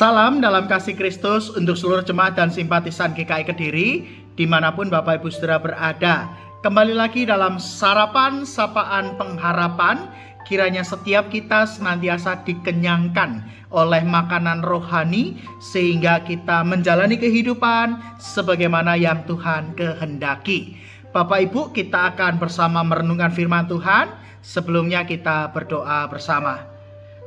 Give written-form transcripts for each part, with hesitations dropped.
Salam dalam kasih Kristus untuk seluruh jemaat dan simpatisan GKI Kediri, dimanapun Bapak Ibu Saudara berada. Kembali lagi dalam Sarapan Sapaan Pengharapan. Kiranya setiap kita senantiasa dikenyangkan oleh makanan rohani, sehingga kita menjalani kehidupan sebagaimana yang Tuhan kehendaki. Bapak Ibu, kita akan bersama merenungkan firman Tuhan. Sebelumnya kita berdoa bersama.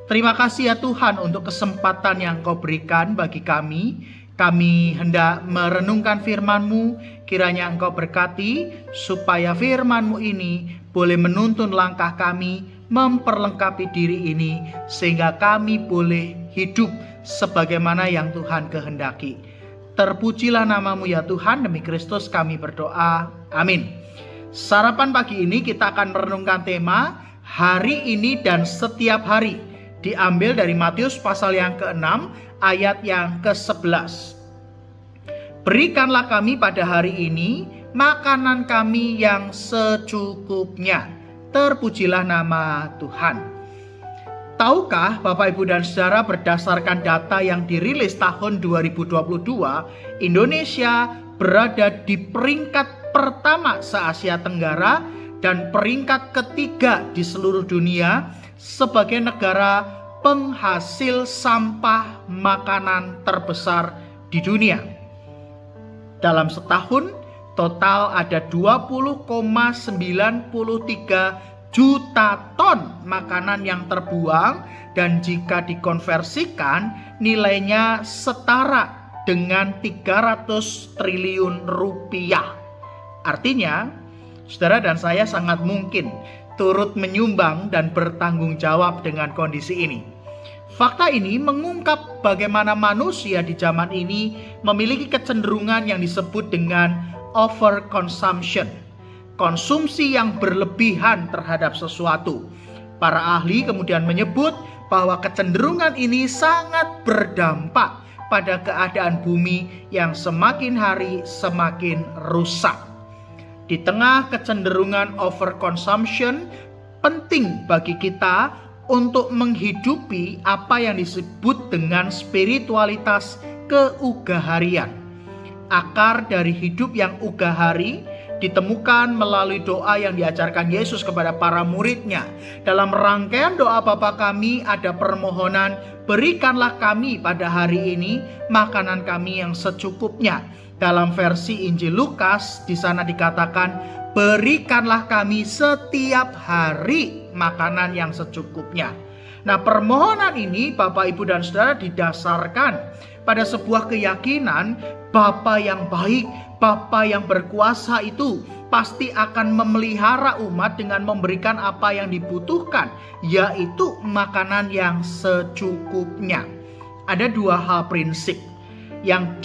Terima kasih ya Tuhan untuk kesempatan yang Kau berikan bagi kami. Kami hendak merenungkan firman-Mu. Kiranya Engkau berkati supaya firman-Mu ini boleh menuntun langkah kami, memperlengkapi diri ini, sehingga kami boleh hidup sebagaimana yang Tuhan kehendaki. Terpujilah nama-Mu ya Tuhan, demi Kristus kami berdoa. Amin. Sarapan pagi ini kita akan merenungkan tema hari ini dan setiap hari. Diambil dari Matius pasal yang ke-6 ayat yang ke-11. Berikanlah kami pada hari ini makanan kami yang secukupnya. Terpujilah nama Tuhan. Tahukah Bapak Ibu dan Saudara, berdasarkan data yang dirilis tahun 2022, Indonesia berada di peringkat pertama se-Asia Tenggara dan peringkat ketiga di seluruh dunia sebagai negara penghasil sampah makanan terbesar di dunia. Dalam setahun, total ada 20,93 juta ton makanan yang terbuang, dan jika dikonversikan nilainya setara dengan 300 triliun rupiah. Artinya, saudara dan saya sangat mungkin turut menyumbang dan bertanggung jawab dengan kondisi ini. Fakta ini mengungkap bagaimana manusia di zaman ini memiliki kecenderungan yang disebut dengan overconsumption, konsumsi yang berlebihan terhadap sesuatu. Para ahli kemudian menyebut bahwa kecenderungan ini sangat berdampak pada keadaan bumi yang semakin hari semakin rusak. Di tengah kecenderungan overconsumption, penting bagi kita untuk menghidupi apa yang disebut dengan spiritualitas keugaharian. Akar dari hidup yang ugahari ditemukan melalui doa yang diajarkan Yesus kepada para muridnya. Dalam rangkaian doa Bapa kami ada permohonan, berikanlah kami pada hari ini makanan kami yang secukupnya. Dalam versi Injil Lukas di sana dikatakan, berikanlah kami setiap hari makanan yang secukupnya. Nah, permohonan ini Bapak Ibu dan Saudara didasarkan pada sebuah keyakinan Bapa yang baik, Bapa yang berkuasa itu pasti akan memelihara umat dengan memberikan apa yang dibutuhkan, yaitu makanan yang secukupnya. Ada dua hal prinsip yang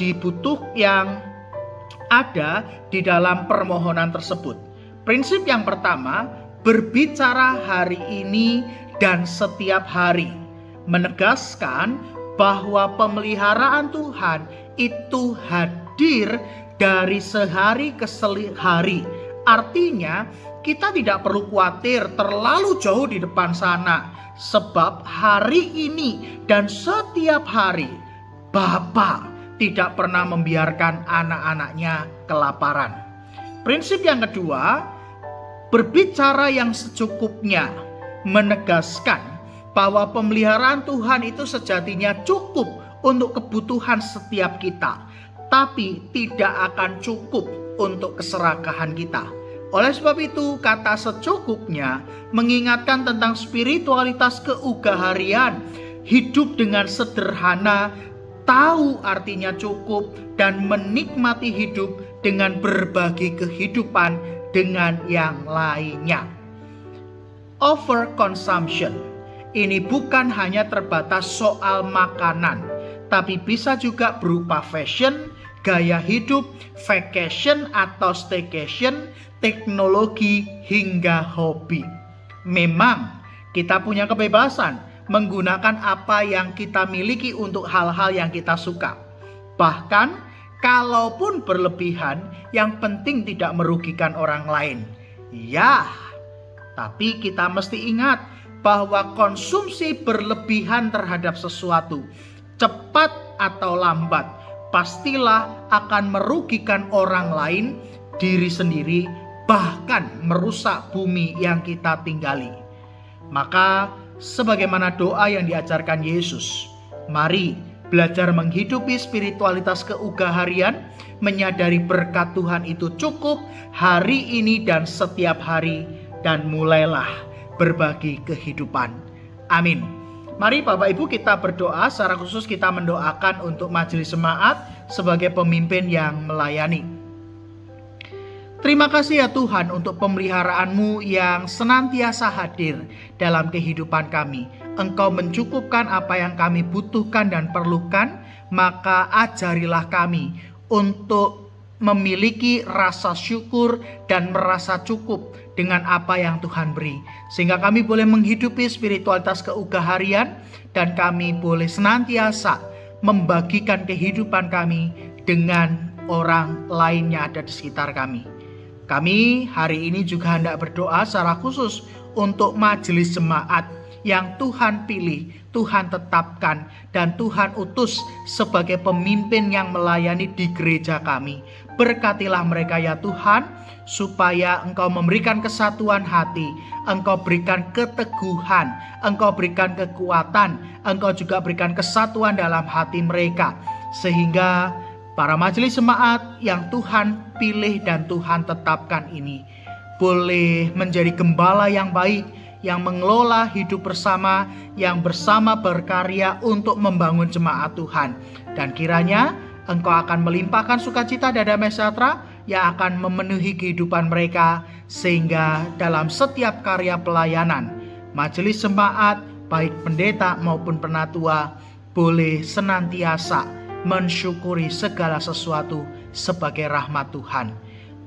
ada di dalam permohonan tersebut. Prinsip yang pertama, berbicara hari ini dan setiap hari, menegaskan bahwa pemeliharaan Tuhan itu hadir dari sehari ke sehari. Artinya, kita tidak perlu khawatir terlalu jauh di depan sana, sebab hari ini dan setiap hari Bapa tidak pernah membiarkan anak-anaknya kelaparan. Prinsip yang kedua, berbicara yang secukupnya, menegaskan bahwa pemeliharaan Tuhan itu sejatinya cukup untuk kebutuhan setiap kita, tapi tidak akan cukup untuk keserakahan kita. Oleh sebab itu, kata secukupnya mengingatkan tentang spiritualitas keugaharian, hidup dengan sederhana, tahu artinya cukup, dan menikmati hidup dengan berbagi kehidupan dengan yang lainnya. Overconsumption ini bukan hanya terbatas soal makanan, tapi bisa juga berupa fashion, gaya hidup, vacation atau staycation, teknologi, hingga hobi. Memang kita punya kebebasan menggunakan apa yang kita miliki untuk hal-hal yang kita suka. Bahkan kalaupun berlebihan, yang penting tidak merugikan orang lain. Ya, tapi kita mesti ingat bahwa konsumsi berlebihan terhadap sesuatu cepat atau lambat, pastilah akan merugikan orang lain, diri sendiri, bahkan merusak bumi yang kita tinggali. Maka sebagaimana doa yang diajarkan Yesus, mari belajar menghidupi spiritualitas keugaharian, menyadari berkat Tuhan itu cukup hari ini dan setiap hari, dan mulailah berbagi kehidupan. Amin. Mari Bapak Ibu kita berdoa. Secara khusus kita mendoakan untuk majelis jemaat sebagai pemimpin yang melayani. Terima kasih ya Tuhan untuk pemeliharaan-Mu yang senantiasa hadir dalam kehidupan kami. Engkau mencukupkan apa yang kami butuhkan dan perlukan, maka ajarilah kami untuk memiliki rasa syukur dan merasa cukup dengan apa yang Tuhan beri, sehingga kami boleh menghidupi spiritualitas keugaharian dan kami boleh senantiasa membagikan kehidupan kami dengan orang lain yang ada di sekitar kami. Kami hari ini juga hendak berdoa secara khusus untuk majelis jemaat yang Tuhan pilih, Tuhan tetapkan, dan Tuhan utus sebagai pemimpin yang melayani di gereja kami. Berkatilah mereka ya Tuhan, supaya Engkau memberikan kesatuan hati, Engkau berikan keteguhan, Engkau berikan kekuatan, Engkau juga berikan kesatuan dalam hati mereka, sehingga para majelis jemaat yang Tuhan pilih dan Tuhan tetapkan ini boleh menjadi gembala yang baik, yang mengelola hidup bersama, yang bersama berkarya untuk membangun jemaat Tuhan. Dan kiranya Engkau akan melimpahkan sukacita dan damai sejahtera yang akan memenuhi kehidupan mereka, sehingga dalam setiap karya pelayanan majelis jemaat, baik pendeta maupun penatua, boleh senantiasa mensyukuri segala sesuatu sebagai rahmat Tuhan.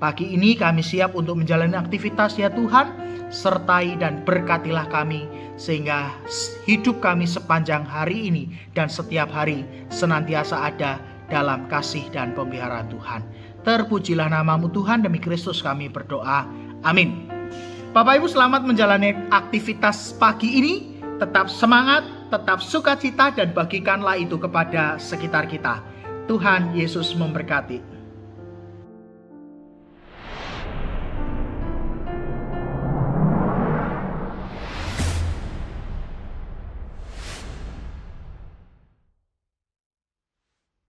Pagi ini kami siap untuk menjalani aktivitas ya Tuhan, sertai dan berkatilah kami, sehingga hidup kami sepanjang hari ini dan setiap hari senantiasa ada dalam kasih dan pemeliharaan Tuhan. Terpujilah nama-Mu Tuhan, demi Kristus kami berdoa. Amin. Bapak Ibu selamat menjalani aktivitas pagi ini. Tetap semangat, tetap sukacita, dan bagikanlah itu kepada sekitar kita. Tuhan Yesus memberkati.